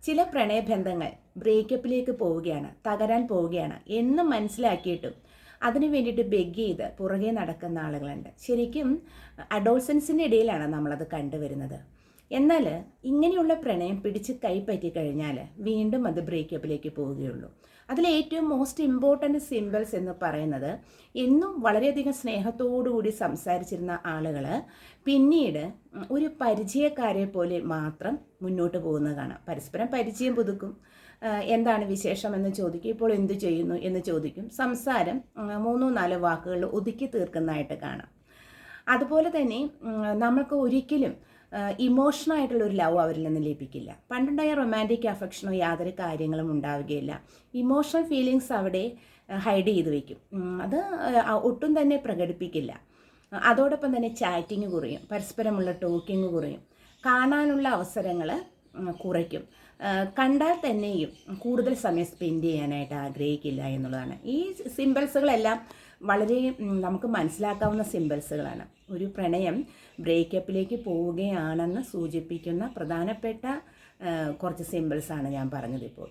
ചില പ്രണയബന്ധങ്ങൾ ബ്രേക്കപ്പിലേക്ക് പോവുകയാണ്, തകരാൻ പോവുകയാണ് എന്ന് മനസ്സിലാക്കിയിട്ടും അതിനു വേണ്ടിയിട്ട് ബെഗ് ചെയ്ത് പുറകെ നടക്കുന്ന ആളുകളുണ്ട്. ശരിക്കും അഡോൾസൻസിൻ്റെ ഇടയിലാണ് നമ്മളത് കണ്ടുവരുന്നത്. എന്നാൽ ഇങ്ങനെയുള്ള പ്രണയം പിടിച്ച് കൈപ്പറ്റി കഴിഞ്ഞാൽ വീണ്ടും അത് ബ്രേക്കപ്പിലേക്ക് പോവുകയുള്ളൂ. അതിലേറ്റവും മോസ്റ്റ് ഇമ്പോർട്ടൻ്റ് സിമ്പിൾസ് എന്ന് പറയുന്നത്, എന്നും വളരെയധികം സ്നേഹത്തോടുകൂടി സംസാരിച്ചിരുന്ന ആളുകൾ പിന്നീട് ഒരു പരിചയക്കാരെ പോലെ മാത്രം മുന്നോട്ട് പോകുന്നത് കാണാം. പരസ്പരം പരിചയം പുതുക്കും, എന്താണ് വിശേഷം എന്ന് ചോദിക്കും, ഇപ്പോൾ എന്തു ചെയ്യുന്നു എന്ന് ചോദിക്കും. സംസാരം 3-4 വാക്കുകൾ ഒതുക്കി തീർക്കുന്നതായിട്ട് കാണാം. അതുപോലെ തന്നെ നമുക്ക് ഒരിക്കലും ഇമോഷണലായിട്ടുള്ളൊരു ലവ് അവരിൽ നിന്ന് ലഭിക്കില്ല. പണ്ടുണ്ടായ റൊമാൻറ്റിക് അഫക്ഷനോ യാതൊരു കാര്യങ്ങളും ഉണ്ടാവുകയില്ല. ഇമോഷണൽ ഫീലിങ്സ് അവിടെ ഹൈഡ് ചെയ്ത് വയ്ക്കും. അത് ഒട്ടും തന്നെ പ്രകടിപ്പിക്കില്ല. അതോടൊപ്പം തന്നെ ചാറ്റിങ് കുറയും, പരസ്പരമുള്ള ടോക്കിങ് കുറയും, കാണാനുള്ള അവസരങ്ങൾ കുറയ്ക്കും. കണ്ടാൽ തന്നെയും കൂടുതൽ സമയം സ്പെൻഡ് ചെയ്യാനായിട്ട് ആഗ്രഹിക്കില്ല എന്നുള്ളതാണ്. ഈ സിമ്പിൾസുകളെല്ലാം വളരെ നമുക്ക് മനസ്സിലാക്കാവുന്ന സിമ്പിൾസുകളാണ്. ഒരു പ്രണയം ബ്രേക്കപ്പിലേക്ക് പോവുകയാണെന്ന് സൂചിപ്പിക്കുന്ന പ്രധാനപ്പെട്ട കുറച്ച് സിമ്പിൾസാണ് ഞാൻ പറഞ്ഞതിപ്പോൾ.